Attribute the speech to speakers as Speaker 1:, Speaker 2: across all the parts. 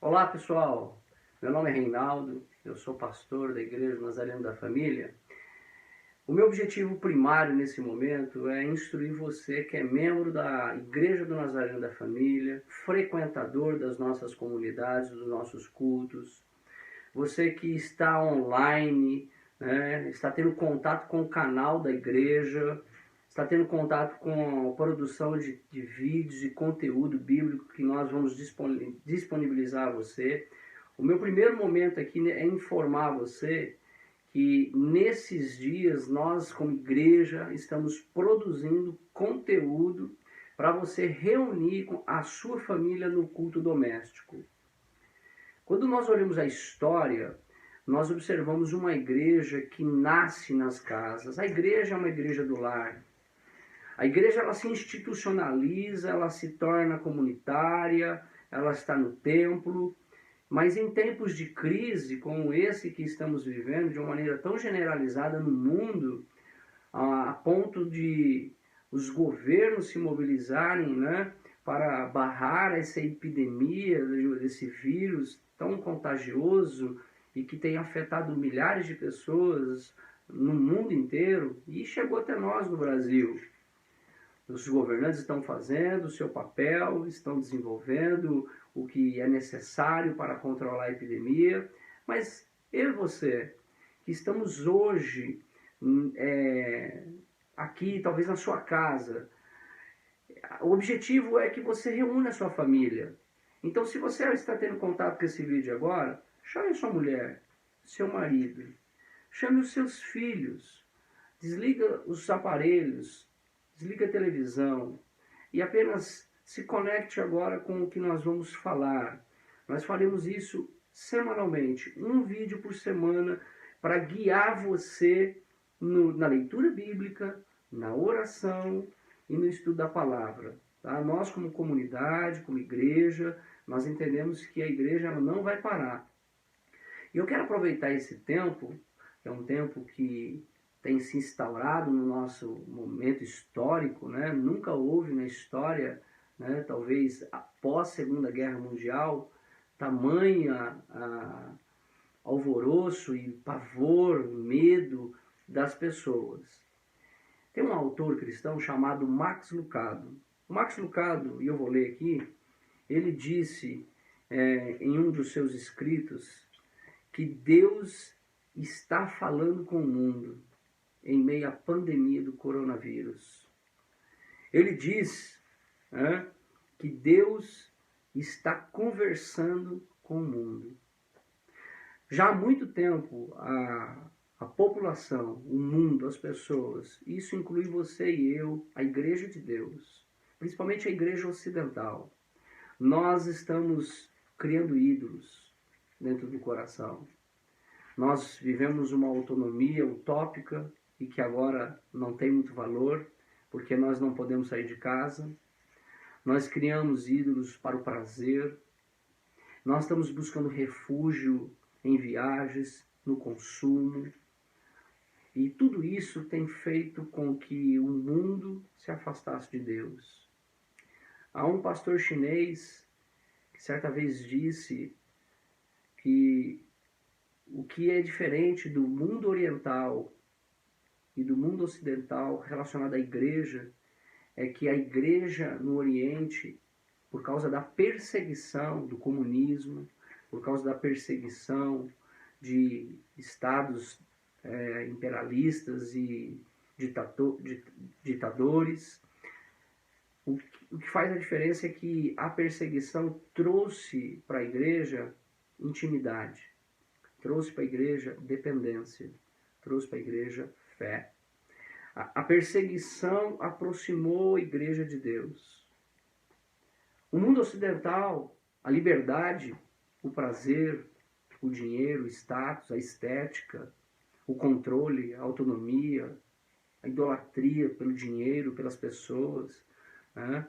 Speaker 1: Olá pessoal, meu nome é Reinaldo, eu sou pastor da Igreja Nazareno da Família. O meu objetivo primário nesse momento é instruir você que é membro da Igreja do Nazareno da Família, frequentador das nossas comunidades, dos nossos cultos, você que está online, né, está tendo contato com o canal da igreja, está tendo contato com a produção de vídeos e conteúdo bíblico que nós vamos disponibilizar a você. O meu primeiro momento aqui é informar você que nesses dias nós, como igreja, estamos produzindo conteúdo para você reunir com a sua família no culto doméstico. Quando nós olhamos a história, nós observamos uma igreja que nasce nas casas. A igreja é uma igreja do lar. A igreja ela se institucionaliza, ela se torna comunitária, ela está no templo. Mas em tempos de crise como esse que estamos vivendo, de uma maneira tão generalizada no mundo, a ponto de os governos se mobilizarem, né, para barrar essa epidemia, desse vírus tão contagioso e que tem afetado milhares de pessoas no mundo inteiro e chegou até nós no Brasil. Os governantes estão fazendo o seu papel, estão desenvolvendo o que é necessário para controlar a epidemia, mas eu e você, que estamos hoje aqui, talvez na sua casa, o objetivo é que você reúna a sua família. Então, se você está tendo contato com esse vídeo agora, chame a sua mulher, seu marido, chame os seus filhos, desliga os aparelhos, desliga a televisão e apenas se conecte agora com o que nós vamos falar. Nós faremos isso semanalmente, um vídeo por semana, para guiar você na leitura bíblica, na oração e no estudo da palavra. Tá? Nós, como comunidade, como igreja, nós entendemos que a igreja ela não vai parar. E eu quero aproveitar esse tempo, que é um tempo que tem se instaurado no nosso momento histórico, né? Nunca houve na história, né, talvez após a Segunda Guerra Mundial, tamanha alvoroço e pavor, medo das pessoas. Tem um autor cristão chamado Max Lucado. O Max Lucado, e eu vou ler aqui, ele disse em um dos seus escritos que Deus está falando com o mundo em meio à pandemia do coronavírus. Ele diz que Deus está conversando com o mundo. Já há muito tempo a população, o mundo, as pessoas, isso inclui você e eu, a Igreja de Deus, principalmente a Igreja Ocidental, nós estamos criando ídolos dentro do coração. Nós vivemos uma autonomia utópica e que agora não tem muito valor, porque nós não podemos sair de casa. Nós criamos ídolos para o prazer. Nós estamos buscando refúgio em viagens, no consumo. E tudo isso tem feito com que o mundo se afastasse de Deus. Há um pastor chinês que certa vez disse que o que é diferente do mundo oriental e do mundo ocidental relacionado à igreja é que a igreja no Oriente, por causa da perseguição do comunismo, por causa da perseguição de estados imperialistas e ditadores, o que faz a diferença é que a perseguição trouxe para a igreja intimidade, trouxe para a igreja dependência, trouxe para a igreja fé. A perseguição aproximou a igreja de Deus. O mundo ocidental, a liberdade, o prazer, o dinheiro, o status, a estética, o controle, a autonomia, a idolatria pelo dinheiro, pelas pessoas, né?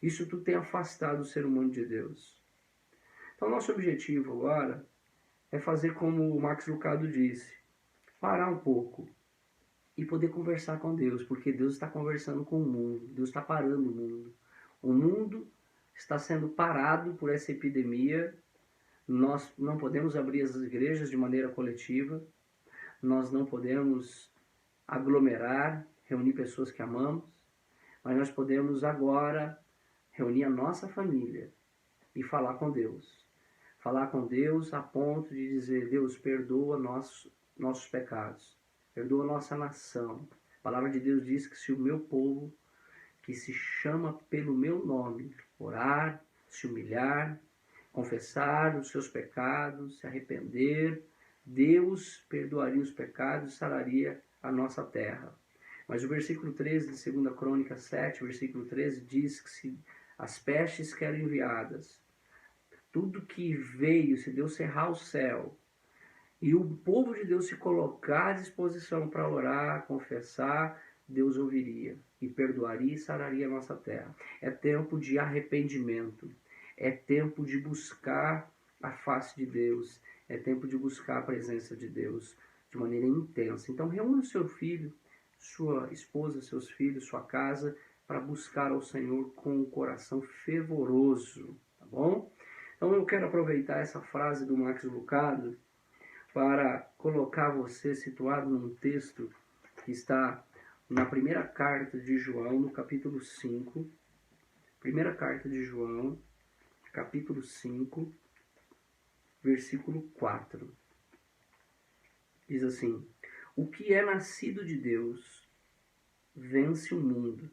Speaker 1: Isso tudo tem afastado o ser humano de Deus. Então, nosso objetivo agora é fazer como o Max Lucado disse, parar um pouco e poder conversar com Deus, porque Deus está conversando com o mundo, Deus está parando o mundo. O mundo está sendo parado por essa epidemia, Nós não podemos abrir as igrejas de maneira coletiva, nós não podemos aglomerar, reunir pessoas que amamos, mas nós podemos agora reunir a nossa família e falar com Deus. Falar com Deus a ponto de dizer: Deus, perdoa nossos pecados, perdoa nossa nação. A palavra de Deus diz que se o meu povo, que se chama pelo meu nome, orar, se humilhar, confessar os seus pecados, se arrepender, Deus perdoaria os pecados e sararia a nossa terra. Mas o versículo 13 de 2 Crônicas 7, versículo 13, diz que se as pestes que eram enviadas, tudo que veio, se Deus cerrar o céu, e o povo de Deus se colocar à disposição para orar, confessar, Deus ouviria e perdoaria e sararia a nossa terra. É tempo de arrependimento, é tempo de buscar a face de Deus, é tempo de buscar a presença de Deus de maneira intensa. Então reúna o seu filho, sua esposa, seus filhos, sua casa, para buscar ao Senhor com um coração fervoroso, tá bom? Então eu quero aproveitar essa frase do Max Lucado para colocar você situado num texto que está na primeira carta de João, no capítulo 5. Primeira carta de João, capítulo 5, versículo 4. Diz assim: o que é nascido de Deus vence o mundo.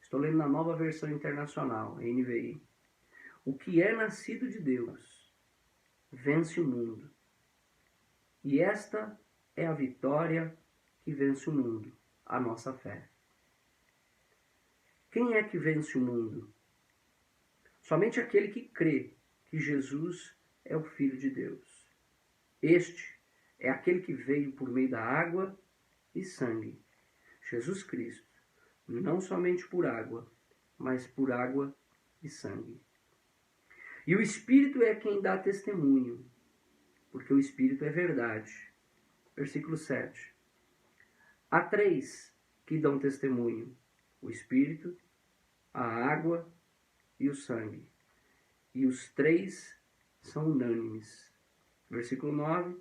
Speaker 1: Estou lendo na Nova Versão Internacional, NVI. O que é nascido de Deus vence o mundo. E esta é a vitória que vence o mundo, a nossa fé. Quem é que vence o mundo? Somente aquele que crê que Jesus é o Filho de Deus. Este é aquele que veio por meio da água e sangue. Jesus Cristo, não somente por água, mas por água e sangue. E o Espírito é quem dá testemunho, porque o Espírito é verdade. Versículo 7. Há três que dão testemunho: o Espírito, a água e o sangue. E os três são unânimes. Versículo 9.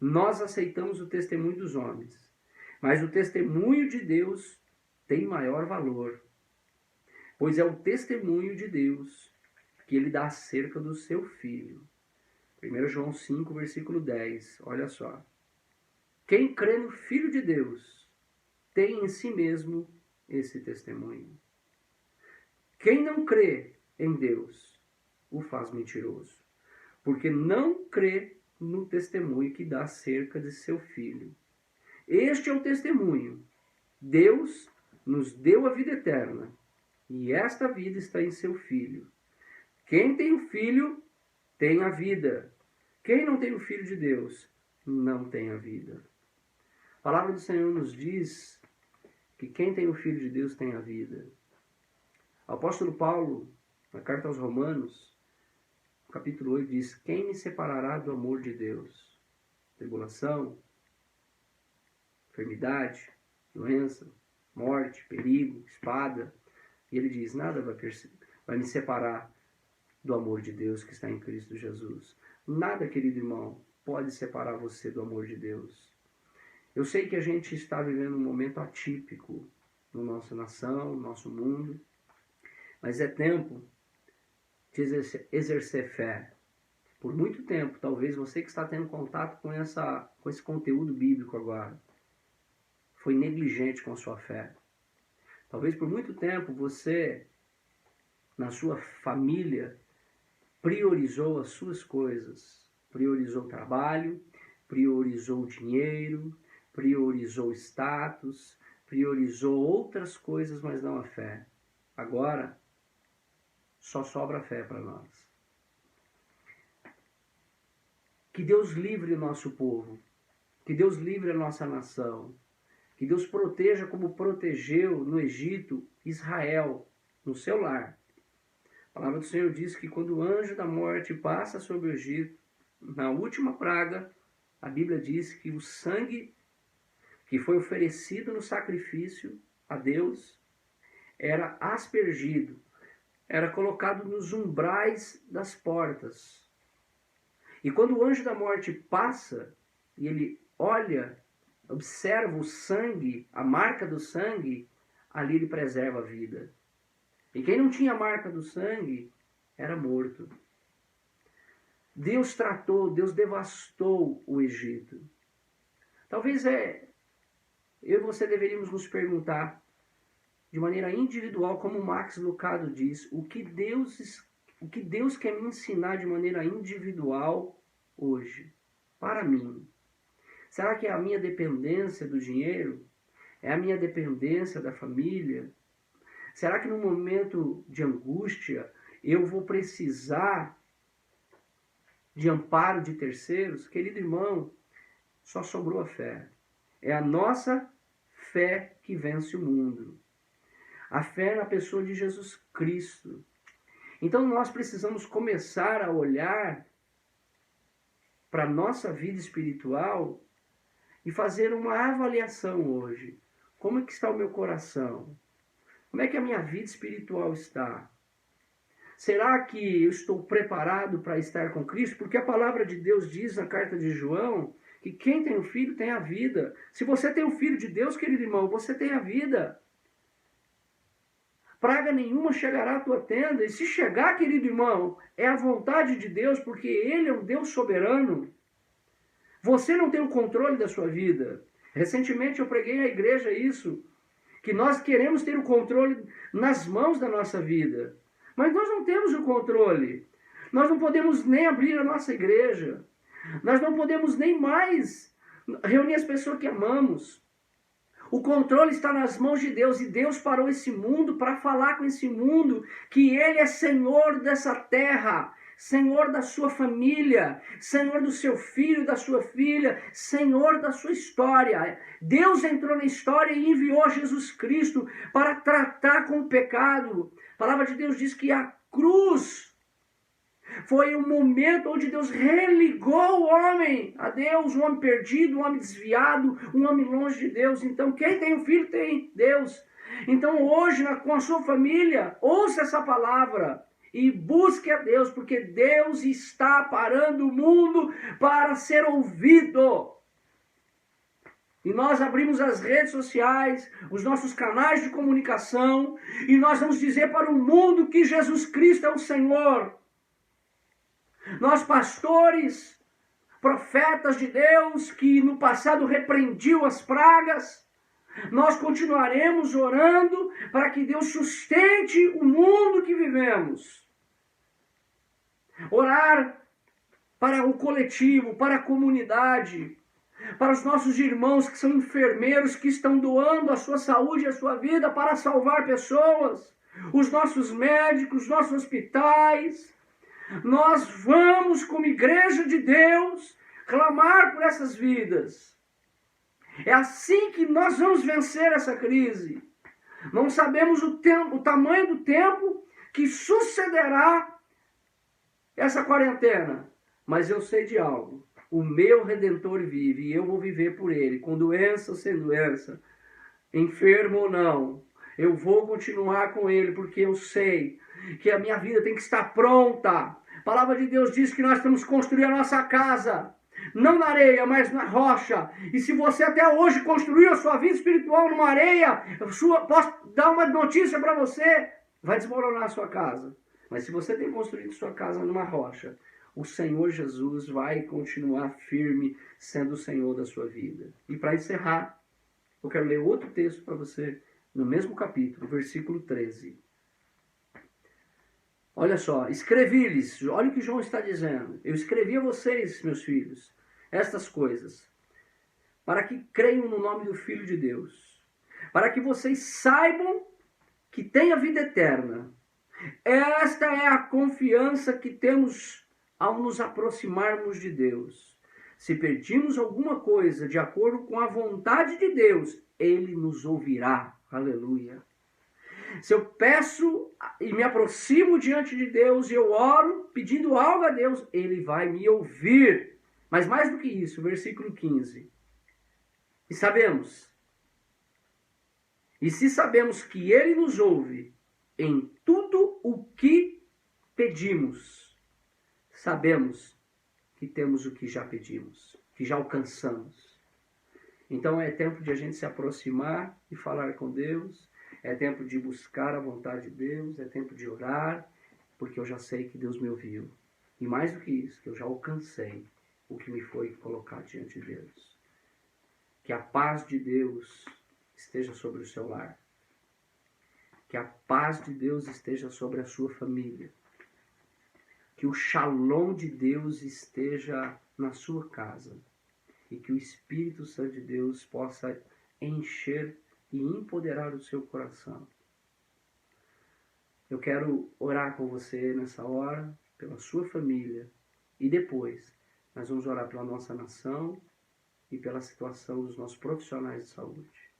Speaker 1: Nós aceitamos o testemunho dos homens, mas o testemunho de Deus tem maior valor, pois é o testemunho de Deus que ele dá acerca do seu Filho. 1 João 5, versículo 10. Olha só. Quem crê no Filho de Deus tem em si mesmo esse testemunho. Quem não crê em Deus o faz mentiroso, porque não crê no testemunho que dá acerca de seu Filho. Este é o testemunho. Deus nos deu a vida eterna, e esta vida está em seu Filho. Quem tem o Filho tem a vida. Quem não tem o Filho de Deus não tem a vida. A palavra do Senhor nos diz que quem tem o Filho de Deus tem a vida. O apóstolo Paulo, na carta aos Romanos, capítulo 8, diz: quem me separará do amor de Deus? Tribulação, enfermidade, doença, morte, perigo, espada. E ele diz: nada vai me separar do amor de Deus que está em Cristo Jesus. Nada, querido irmão, pode separar você do amor de Deus. Eu sei que a gente está vivendo um momento atípico na nossa nação, no nosso mundo, mas é tempo de exercer fé. Por muito tempo, talvez você que está tendo contato com esse conteúdo bíblico agora, foi negligente com a sua fé. Talvez por muito tempo você, na sua família, priorizou as suas coisas. Priorizou o trabalho, priorizou o dinheiro, priorizou o status, priorizou outras coisas, mas não a fé. Agora, só sobra fé para nós. Que Deus livre o nosso povo, que Deus livre a nossa nação, que Deus proteja como protegeu no Egito Israel, no seu lar. A palavra do Senhor diz que quando o anjo da morte passa sobre o Egito, na última praga, a Bíblia diz que o sangue que foi oferecido no sacrifício a Deus era aspergido, era colocado nos umbrais das portas. E quando o anjo da morte passa, e ele olha, observa o sangue, a marca do sangue, ali ele preserva a vida. E quem não tinha a marca do sangue era morto. Deus tratou, Deus devastou o Egito. Talvez eu e você deveríamos nos perguntar, de maneira individual, como Max Lucado diz, o que Deus quer me ensinar de maneira individual hoje, para mim. Será que é a minha dependência do dinheiro? É a minha dependência da família? Será que no momento de angústia eu vou precisar de amparo de terceiros? Querido irmão, só sobrou a fé. É a nossa fé que vence o mundo. A fé na pessoa de Jesus Cristo. Então nós precisamos começar a olhar para a nossa vida espiritual e fazer uma avaliação hoje. Como é que está o meu coração? Como é que a minha vida espiritual está? Será que eu estou preparado para estar com Cristo? Porque a palavra de Deus diz na carta de João que quem tem o filho tem a vida. Se você tem o filho de Deus, querido irmão, você tem a vida. Praga nenhuma chegará à tua tenda. E se chegar, querido irmão, é a vontade de Deus, porque Ele é um Deus soberano. Você não tem o controle da sua vida. Recentemente eu preguei na igreja isso, que nós queremos ter o controle nas mãos da nossa vida. Mas nós não temos o controle. Nós não podemos nem abrir a nossa igreja. Nós não podemos nem mais reunir as pessoas que amamos. O controle está nas mãos de Deus, e Deus parou esse mundo para falar com esse mundo que Ele é Senhor dessa terra, Senhor da sua família, Senhor do seu filho, da sua filha, Senhor da sua história. Deus entrou na história e enviou Jesus Cristo para tratar com o pecado. A palavra de Deus diz que a cruz foi o momento onde Deus religou o homem a Deus, um homem perdido, um homem desviado, um homem longe de Deus. Então, quem tem o filho tem Deus. Então, hoje, com a sua família, ouça essa palavra e busque a Deus, porque Deus está parando o mundo para ser ouvido. E nós abrimos as redes sociais, os nossos canais de comunicação, e nós vamos dizer para o mundo que Jesus Cristo é o Senhor. Nós, pastores, profetas de Deus, que no passado repreendiam as pragas, nós continuaremos orando para que Deus sustente o mundo que vivemos. Orar para o coletivo, para a comunidade, para os nossos irmãos que são enfermeiros, que estão doando a sua saúde e a sua vida para salvar pessoas, os nossos médicos, os nossos hospitais. Nós vamos, como igreja de Deus, clamar por essas vidas. É assim que nós vamos vencer essa crise. Não sabemos o tamanho do tempo que sucederá essa quarentena, mas eu sei de algo. O meu Redentor vive e eu vou viver por Ele, com doença ou sem doença, enfermo ou não. Eu vou continuar com Ele, porque eu sei que a minha vida tem que estar pronta. A palavra de Deus diz que nós temos que construir a nossa casa, não na areia, mas na rocha. E se você até hoje construiu a sua vida espiritual numa areia, posso dar uma notícia para você, vai desmoronar a sua casa. Mas se você tem construído sua casa numa rocha, o Senhor Jesus vai continuar firme, sendo o Senhor da sua vida. E para encerrar, eu quero ler outro texto para você, no mesmo capítulo, versículo 13. Olha só, escrevi-lhes, olha o que João está dizendo. Eu escrevi a vocês, meus filhos, estas coisas, para que creiam no nome do Filho de Deus, para que vocês saibam que têm a vida eterna. Esta é a confiança que temos ao nos aproximarmos de Deus. Se pedimos alguma coisa de acordo com a vontade de Deus, Ele nos ouvirá. Aleluia. Se eu peço e me aproximo diante de Deus e eu oro pedindo algo a Deus, Ele vai me ouvir. Mas mais do que isso, versículo 15. E se sabemos que Ele nos ouve em tudo o que pedimos, sabemos que temos o que já pedimos, que já alcançamos. Então é tempo de a gente se aproximar e falar com Deus, é tempo de buscar a vontade de Deus, é tempo de orar, porque eu já sei que Deus me ouviu. E mais do que isso, que eu já alcancei o que me foi colocado diante de Deus. Que a paz de Deus esteja sobre o seu lar. Que a paz de Deus esteja sobre a sua família. Que o shalom de Deus esteja na sua casa. E que o Espírito Santo de Deus possa encher e empoderar o seu coração. Eu quero orar com você nessa hora, pela sua família. E depois, nós vamos orar pela nossa nação e pela situação dos nossos profissionais de saúde.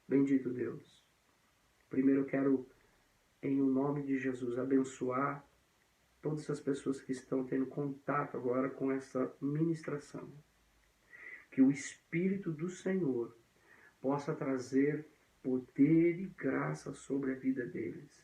Speaker 1: Bendito Deus. Primeiro eu quero, em nome de Jesus, abençoar todas as pessoas que estão tendo contato agora com essa ministração. Que o Espírito do Senhor possa trazer poder e graça sobre a vida deles.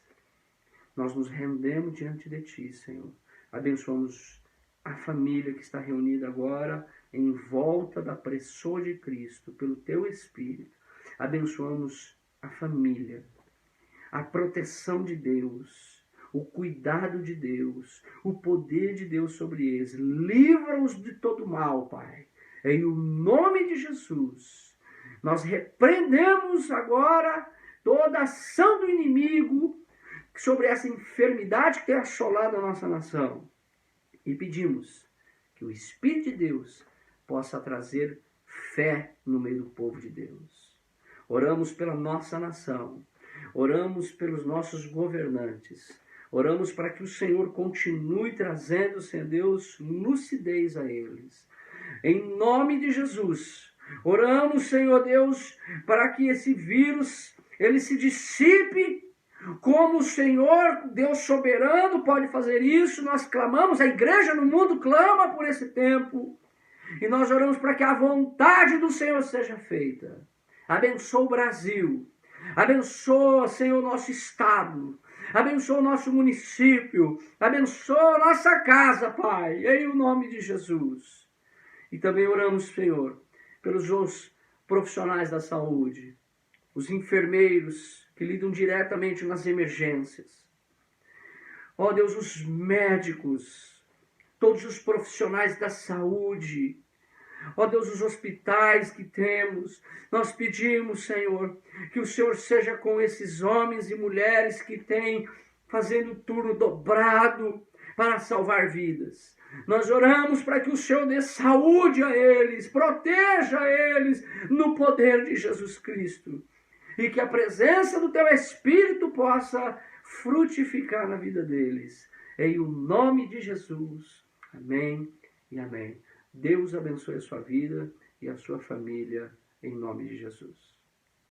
Speaker 1: Nós nos rendemos diante de Ti, Senhor. Abençoamos a família que está reunida agora em volta da pessoa de Cristo, pelo Teu Espírito. Abençoamos a família, a proteção de Deus, o cuidado de Deus, o poder de Deus sobre eles. Livra-os de todo mal, Pai. Em o nome de Jesus, nós repreendemos agora toda ação do inimigo sobre essa enfermidade que tem assolado a nossa nação. E pedimos que o Espírito de Deus possa trazer fé no meio do povo de Deus. Oramos pela nossa nação. Oramos pelos nossos governantes. Oramos para que o Senhor continue trazendo, Senhor Deus, lucidez a eles. Em nome de Jesus, oramos, Senhor Deus, para que esse vírus ele se dissipe. Como o Senhor, Deus soberano, pode fazer isso, nós clamamos, a igreja no mundo clama por esse tempo. E nós oramos para que a vontade do Senhor seja feita. Abençoa o Brasil. Abençoa, Senhor, nosso estado. Abençoa o nosso município. Abençoa a nossa casa, Pai, em nome de Jesus. E também oramos, Senhor, pelos profissionais da saúde, os enfermeiros que lidam diretamente nas emergências. Ó Deus, os médicos, todos os profissionais da saúde, ó Deus, os hospitais que temos, nós pedimos, Senhor, que o Senhor seja com esses homens e mulheres que têm fazendo turno dobrado para salvar vidas. Nós oramos para que o Senhor dê saúde a eles, proteja eles no poder de Jesus Cristo. E que a presença do Teu Espírito possa frutificar na vida deles. Em o nome de Jesus. Amém e amém. Deus abençoe a sua vida e a sua família, em nome de Jesus.